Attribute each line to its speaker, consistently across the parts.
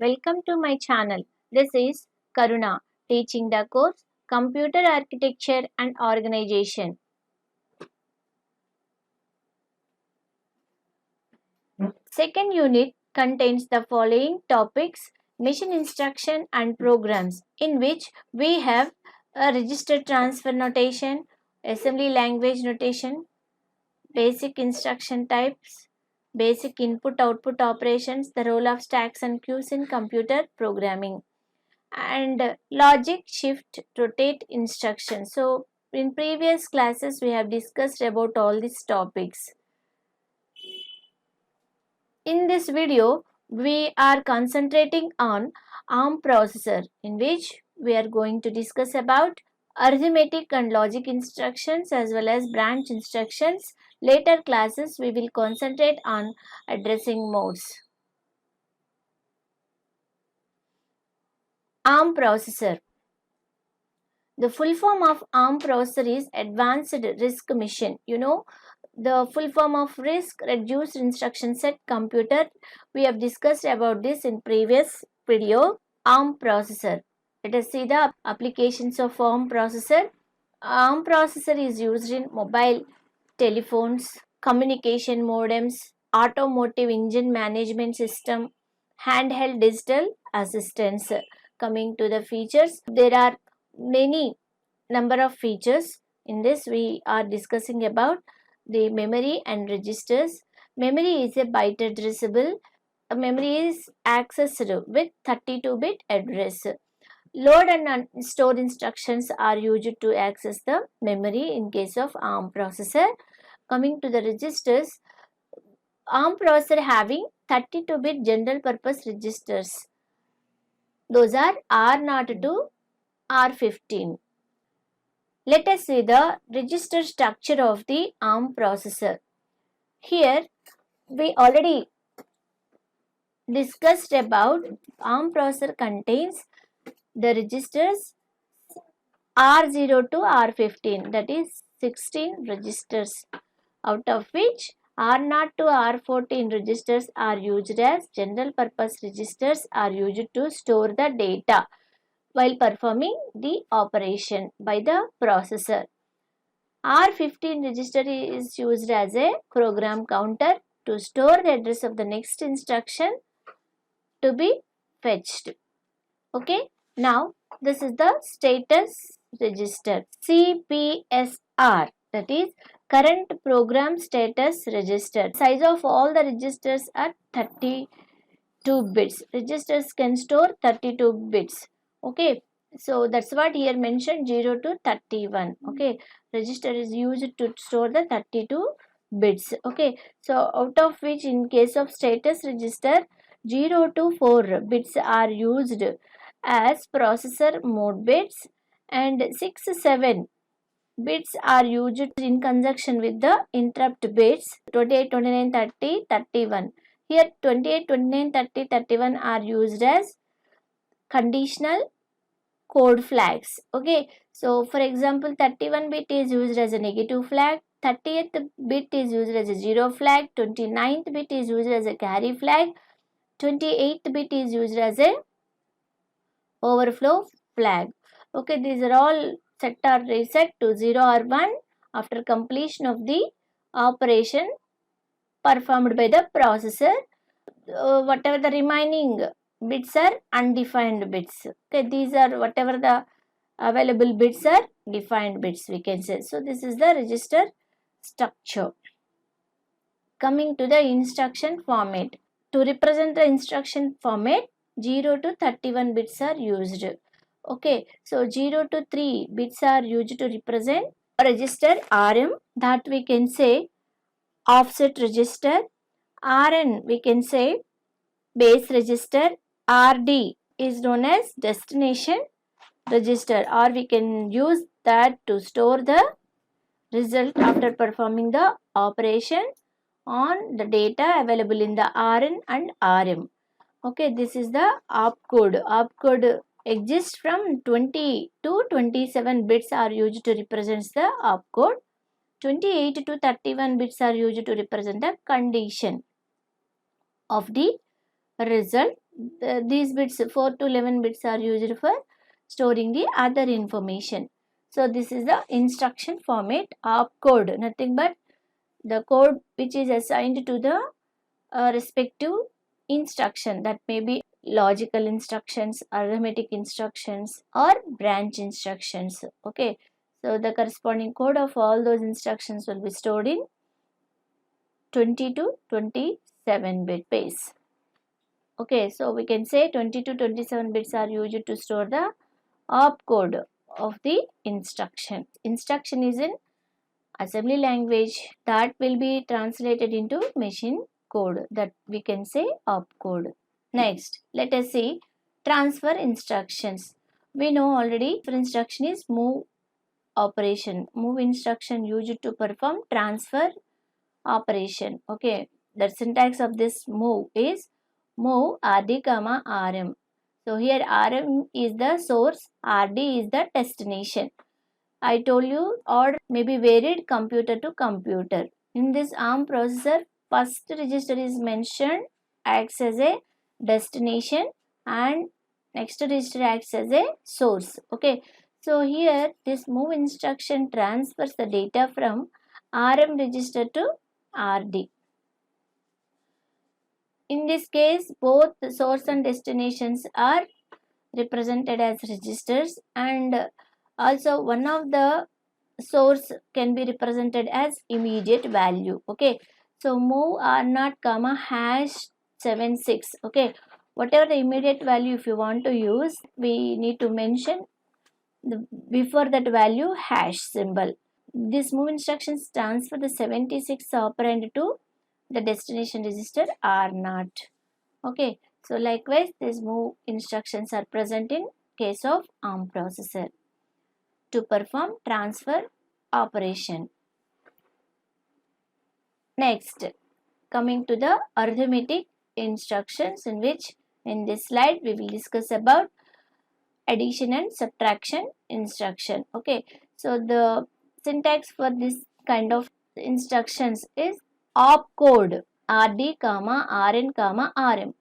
Speaker 1: Welcome to my channel. This is Karuna teaching the course Computer Architecture and Organization. Second unit contains the following topics: mission instruction and programs, in which we have a register transfer notation, assembly language notation, basic instruction types, basic input-output operations, the role of stacks and queues in computer programming, and logic, shift, rotate instructions. So in previous classes we have discussed about all these topics. In this video we are concentrating on ARM processor, in which we are going to discuss about arithmetic and logic instructions as well as branch instructions. Later classes we will concentrate on addressing modes. ARM processor. The full form of ARM processor is Advanced RISC Machine. You know the full form of RISC, Reduced Instruction Set Computer. We have discussed about this in previous video. ARM processor. Let us see the applications of ARM processor. ARM processor is used in mobile telephones, communication modems, automotive engine management system, handheld digital assistants. Coming to the features, there are many number of features. In this we are discussing about the memory and registers. Memory is a byte addressable. Memory is accessed with 32-bit address. Load and store instructions are used to access the memory in case of ARM processor. Coming to the registers, ARM processor having 32-bit general purpose registers. Those are R0 to R15. Let us see the register structure of the ARM processor. Here we already discussed about ARM processor contains the registers R0 to R15, that is 16 registers, out of which R0 to R14 registers are used as general purpose registers, are used to store the data while performing the operation by the processor. R15 register is used as a program counter to store the address of the next instruction to be fetched. Okay, now this is the status register, CPSR, that is current program status register. Size of all the registers are 32 bits. Registers can store 32 bits. Okay, so that's what here mentioned, 0 to 31. Okay, register is used to store the 32 bits. Okay, so out of which in case of status register, 0 to 4 bits are used as processor mode bits, and 6, 7 bits are used in conjunction with the interrupt bits 28, 29, 30, 31. Here 28, 29, 30, 31 are used as conditional code flags. Okay, so for example 31 bit is used as a negative flag, 30th bit is used as a 0 flag, 29th bit is used as a carry flag, 28th bit is used as a overflow flag. Okay, these are all set or reset to 0 or 1 after completion of the operation performed by the processor. Whatever the remaining bits are undefined bits. Okay, these are whatever the available bits are defined bits, we can say. So this is the register structure. Coming to the instruction format. To represent the instruction format, 0 to 31 bits are used. Okay, so 0 to 3 bits are used to represent a register RM, that we can say offset register. RN we can say base register. RD is known as destination register, or we can use that to store the result after performing the operation on the data available in the RN and RM. Okay, this is the opcode. Opcode exists from 20 to 27 bits are used to represent the opcode. 28 to 31 bits are used to represent the condition of the result these bits 4 to 11 bits are used for storing the other information. So this is the instruction format opcode, nothing but the code which is assigned to the respective instruction, that may be logical instructions, arithmetic instructions, or branch instructions. Okay, so the corresponding code of all those instructions will be stored in 20 to 27 bit base. Okay, so we can say 20 to 27 bits are used to store the opcode of the instruction. Instruction is in assembly language that will be translated into machine code, that we can say opcode. Next, let us see transfer instructions. We know already for instruction is move operation. Move instruction used to perform transfer operation. Okay, the syntax of this move is move rd comma rm. So here rm is the source, rd is the destination. I told you order may be varied computer to computer. In this ARM processor, first register is mentioned, acts as a destination, and next register acts as a source. Okay, so here this move instruction transfers the data from RM register to RD. In this case, both the source and destinations are represented as registers, and also one of the source can be represented as immediate value. Okay, so move r0 comma hash 76. Okay, whatever the immediate value if you want to use, we need to mention before that value hash symbol. This move instructions transfer the 76 operand to the destination register r0. Okay, so likewise these move instructions are present in case of ARM processor to perform transfer operation. Next, coming to the arithmetic instructions, in which in this slide we will discuss about addition and subtraction instruction. Okay, so the syntax for this kind of instructions is opcode rd comma rn comma rm.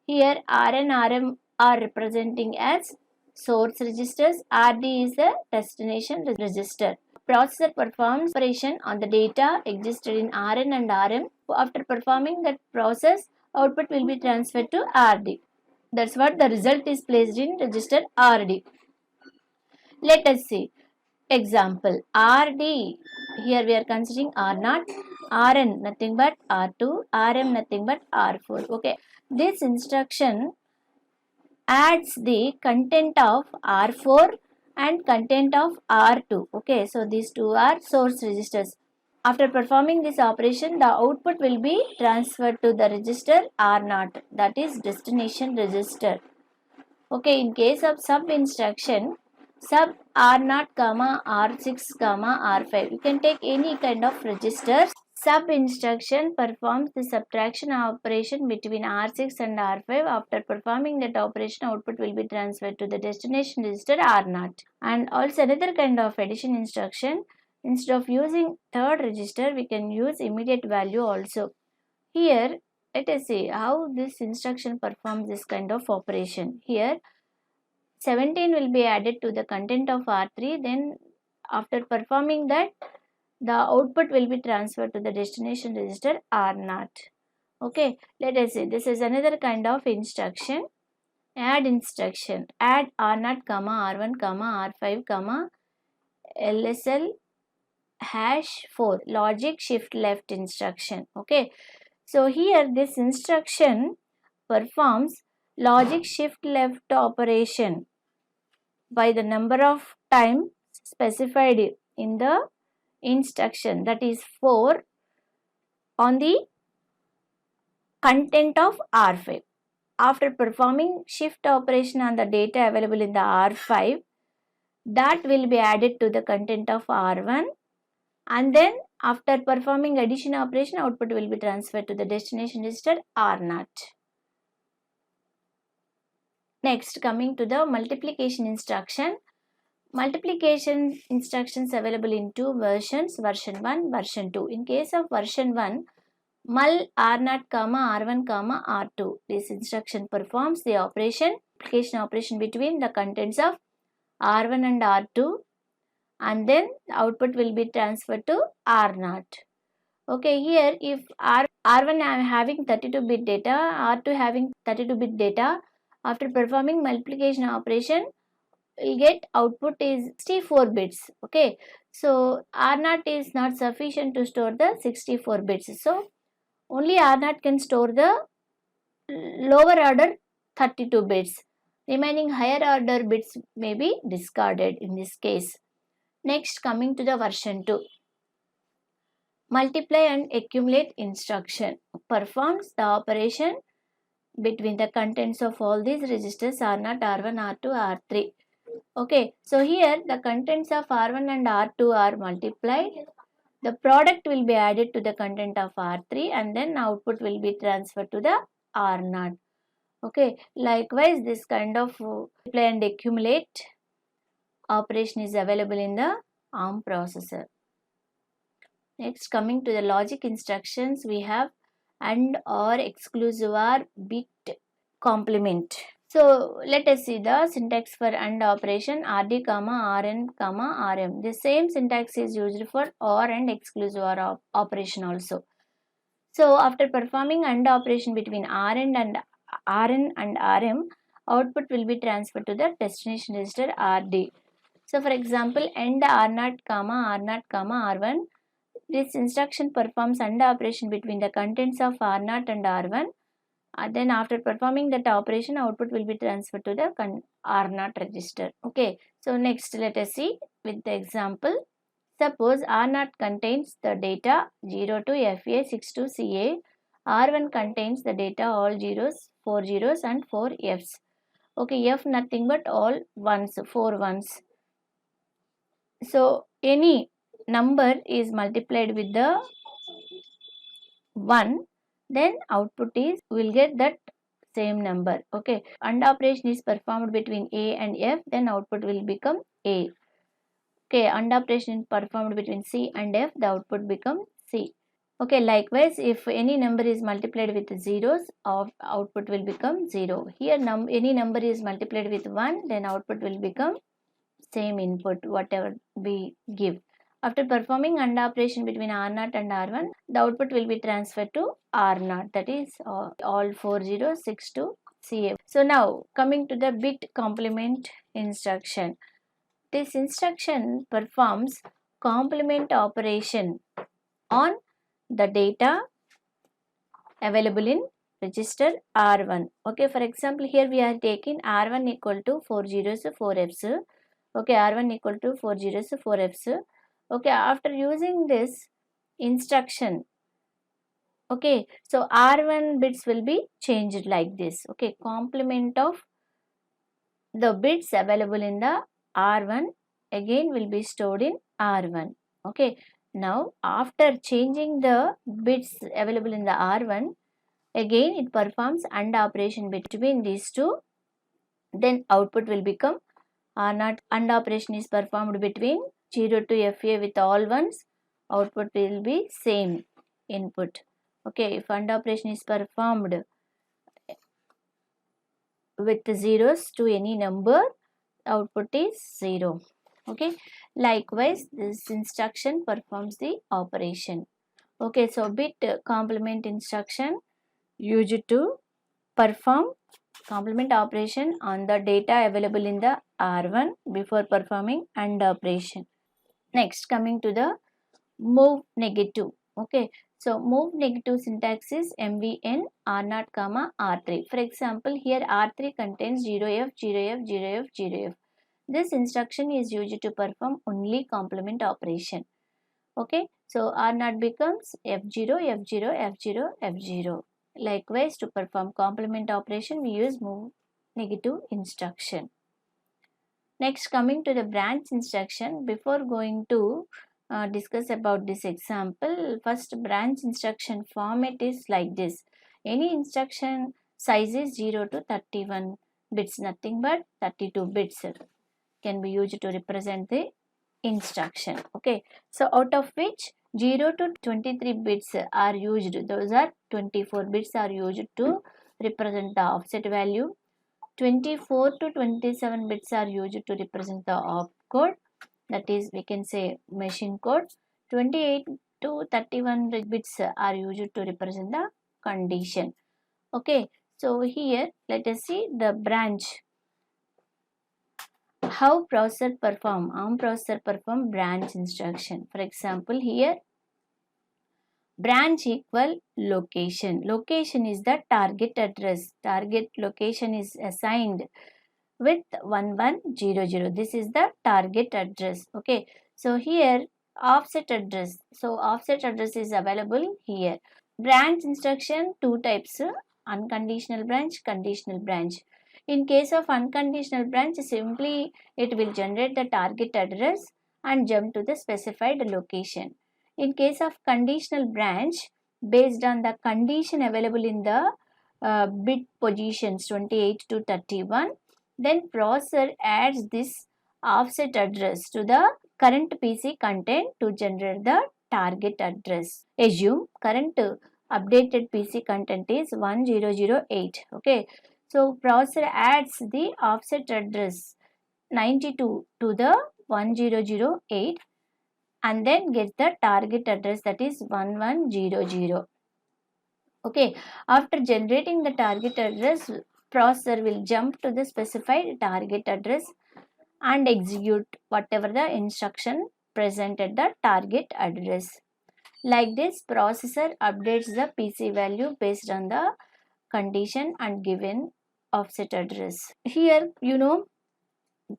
Speaker 1: Here rn rm are representing as source registers, rd is the destination register. Processor performs operation on the data existed in rn and rm. After performing that process, output will be transferred to rd. That's what the result is placed in register rd. Let us see example rd. Here we are considering r0, rn nothing but r2, rm nothing but r4. Okay, this instruction adds the content of r4 and content of r2. Okay, so these two are source registers. After performing this operation, the output will be transferred to the register r0, that is destination register. Okay, in case of sub instruction, sub r0 comma r6 comma r5, you can take any kind of registers. Sub instruction performs the subtraction operation between r6 and r5. After performing that operation, output will be transferred to the destination register r0. And also another kind of addition instruction, instead of using third register, we can use immediate value also. Here, let us see how this instruction performs this kind of operation. Here, 17 will be added to the content of R3. Then after performing that, the output will be transferred to the destination register R0. Okay, let us see. This is another kind of instruction. Add instruction. Add R0 comma R1 comma R5 comma LSL hash 4. Logic shift left instruction. Okay, so here this instruction performs logic shift left operation by the number of times specified in the instruction, that is 4, on the content of R5. After performing shift operation on the data available in the R5, that will be added to the content of R1, and then after performing addition operation, output will be transferred to the destination register R0. Next, coming to the multiplication instruction. Multiplication instructions available in two versions, version 1, version 2. In case of version 1, mul R0 comma R1 comma R2. This instruction performs the multiplication operation between the contents of R1 and R2, and then the output will be transferred to R0. Okay, here if R1 I am having 32-bit data, R2 having 32-bit data, after performing multiplication operation, we get output is 64 bits. Okay, so R0 is not sufficient to store the 64 bits. So only R0 can store the lower order 32 bits. Remaining higher order bits may be discarded in this case. Next, coming to the version 2. Multiply and accumulate instruction performs the operation between the contents of all these registers R0, R1, R2, R3. Okay, so here the contents of R1 and R2 are multiplied. The product will be added to the content of R3 and then output will be transferred to the R0. Okay, likewise this kind of multiply and accumulate operation is available in the ARM processor. Next, coming to the logic instructions, we have AND, OR, exclusive OR, bit complement. So let us see the syntax for AND operation: RD, RN, RM. The same syntax is used for OR and exclusive OR operation also. So after performing AND operation between RN and RM, output will be transferred to the destination register RD. So for example, AND R0, R0, R1. This instruction performs AND operation between the contents of R0 and R1. Then after performing that operation, output will be transferred to the R0 register. Okay. So next let us see with the example. Suppose R0 contains the data 0 to FA, 6 to CA. R1 contains the data all zeros, 4 zeros and 4 Fs. Okay, F nothing but all ones, 4 ones. So any number is multiplied with the 1, then output is will get that same number. Okay, AND operation is performed between A and F, then output will become A. Okay, AND operation is performed between C and F, the output become C. Okay, likewise if any number is multiplied with zeros, output will become 0. Here any number is multiplied with 1, then output will become same input whatever we give. After performing AND operation between R0 and R1, the output will be transferred to R0, that is all 4 zeros, 6 to CA. So now coming to the bit complement instruction. This instruction performs complement operation on the data available in register R1. Okay, for example, here we are taking R1 equal to 4 zeros, 4 Fs. Okay, R1 equal to 4 zeros, 4 Fs. Okay, after using this instruction, okay, so R1 bits will be changed like this. Okay, complement of the bits available in the R1 again will be stored in R1. Okay, now after changing the bits available in the R1, again it performs AND operation between these two, then output will become R0. AND operation is performed between 0 to FA with all ones, output will be same input. Okay, if AND operation is performed with zeros to any number, output is 0. Okay, likewise this instruction performs the operation. Okay, so bit complement instruction used to perform complement operation on the data available in the R1 before performing AND operation. Next, coming to the move negative. Okay, so move negative syntax is MVN R0, R3. For example, here R3 contains 0F, 0F, 0F, 0F. This instruction is used to perform only complement operation. Okay, so R0 becomes F0, F0, F0, F0. Likewise, to perform complement operation, we use move negative instruction. Next, coming to the branch instruction, before going to discuss about this example, first branch instruction format is like this. Any instruction size is 0 to 31 bits, nothing but 32 bits can be used to represent the instruction. Okay, so out of which 0 to 23 bits are used. Those are 24 bits are used to represent the offset value. 24 to 27 bits are used to represent the opcode. That is, we can say machine code. 28 to 31 bits are used to represent the condition. Okay, so here let us see the branch. How processor perform? ARM processor perform branch instruction. For example, here branch equal location. Location is the target address. Target location is assigned with 1100. This is the target address. Okay, so here offset address. So offset address is available here. Branch instruction, two types: unconditional branch, conditional branch. In case of unconditional branch, simply it will generate the target address and jump to the specified location. In case of conditional branch, based on the condition available in the bit positions 28 to 31, then processor adds this offset address to the current PC content to generate the target address. Assume current updated PC content is 1008. Okay, so processor adds the offset address 92 to the 1008 and then gets the target address, that is 1100. Okay, after generating the target address, processor will jump to the specified target address and execute whatever the instruction present at the target address. Like this, processor updates the PC value based on the condition and given offset address. Here,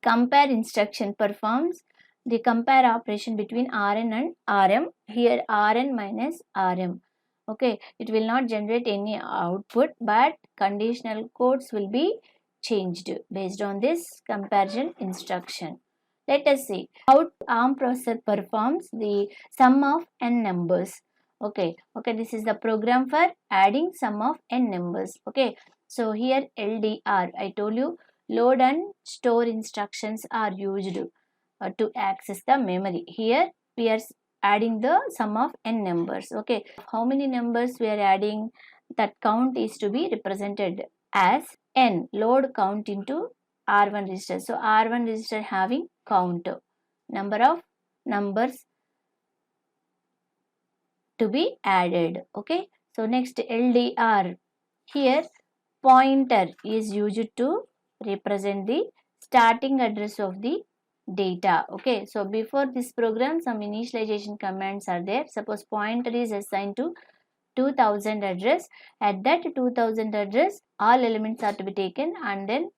Speaker 1: compare instruction performs the compare operation between Rn and Rm. Here Rn minus Rm. Okay, it will not generate any output, but conditional codes will be changed based on this comparison instruction. Let us see how ARM processor performs the sum of n numbers. Okay, this is the program for adding sum of n numbers. Okay, so here LDR, I told you, load and store instructions are used to access the memory. Here we are adding the sum of n numbers. Okay, how many numbers we are adding? That count is to be represented as n, load count into R1 register. So R1 register having count, number of numbers to be added. Okay, so next LDR, here pointer is used to represent the starting address of the data. Okay, so before this program some initialization commands are there. Suppose pointer is assigned to 2000 address. At that 2000 address, all elements are to be taken and then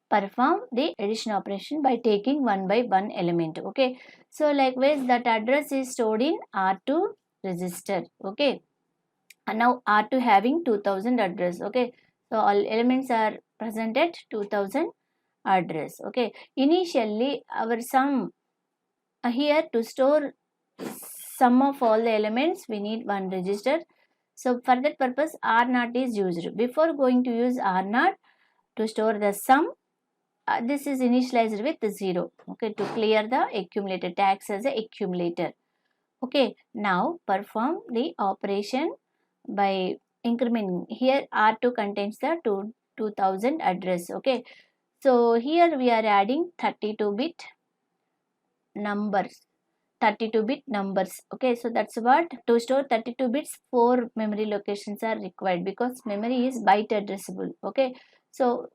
Speaker 1: perform the addition operation by taking one by one element. Okay, so likewise that address is stored in R2 register. Okay, and now R2 having 2000 address. Okay, so all elements are present at 2000 address. Okay, initially our sum here to store sum of all the elements we need one register. So for that purpose R0 is used. Before going to use R0 to store the sum, this is initialized with 0. Okay, to clear the accumulator, tags as a accumulator. Okay, now perform the operation by incrementing. Here R2 contains the 2000 address. Okay, so here we are adding 32-bit numbers. 32-bit numbers. Okay, so that's what, to store 32 bits 4 memory locations are required because memory is byte addressable. Okay, so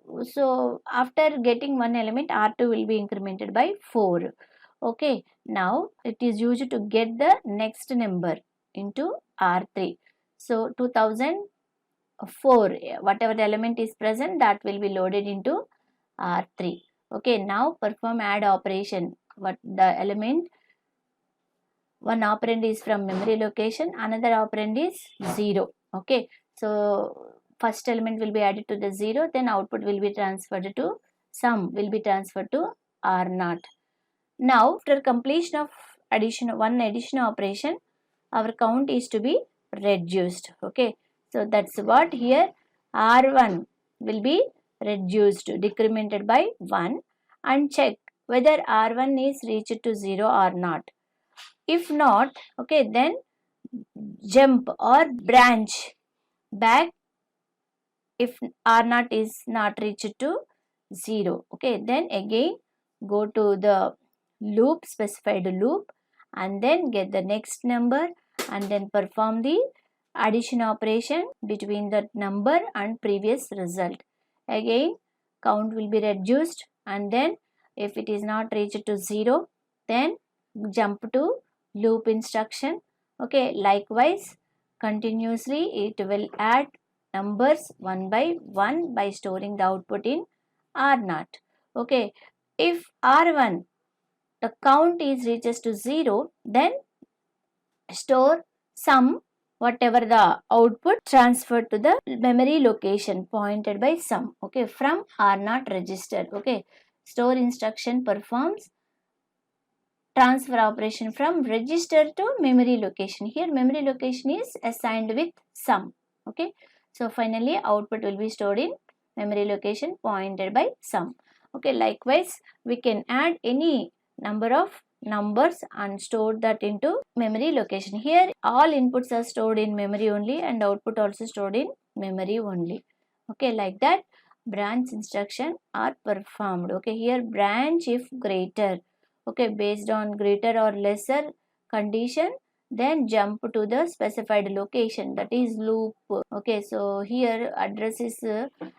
Speaker 1: after getting one element, R2 will be incremented by 4. Okay, now it is used to get the next number into R3. So 2004, whatever the element is present, that will be loaded into R3. Okay, now perform add operation. What the element, one operand is from memory location, another operand is 0. Okay, so first element will be added to the 0, then output will be transferred to, sum will be transferred to R0. Now after completion of one addition operation, our count is to be reduced. Okay, so that's what here R1 will be reduced, decremented by 1, and check whether R1 is reached to 0 or not. If not, okay, then jump or branch back if R0 is not reached to 0. Okay, then again go to the loop, specified loop, and then get the next number and then perform the addition operation between that number and previous result. Again count will be reduced, and then if it is not reached to 0, then jump to loop instruction. Okay, likewise continuously it will add numbers one by storing the output in R0. Okay, if R1 the count is reaches to 0, then store sum, whatever the output transferred to the memory location pointed by sum, okay, from R0 register. Okay, store instruction performs transfer operation from register to memory location. Here memory location is assigned with sum. Okay, so finally output will be stored in memory location pointed by sum. Okay, likewise we can add any number of numbers and store that into memory location. Here all inputs are stored in memory only and output also stored in memory only. Okay, like that branch instruction are performed. Okay, here branch if greater, okay, based on greater or lesser condition, then jump to the specified location, that is loop. Okay, so here address is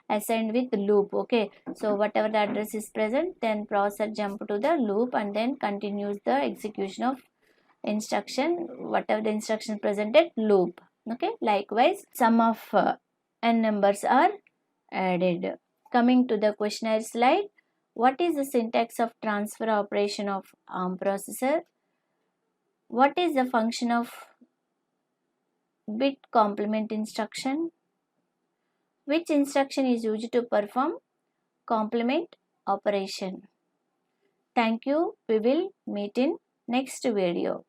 Speaker 1: assigned with loop. Okay, so whatever the address is present, then processor jump to the loop and then continues the execution of instruction whatever the instruction presented loop. Okay, likewise sum of n numbers are added. Coming to the questionnaire slide, what is the syntax of transfer operation of ARM processor? What is the function of bit complement instruction? Which instruction is used to perform complement operation? Thank you. We will meet in next video.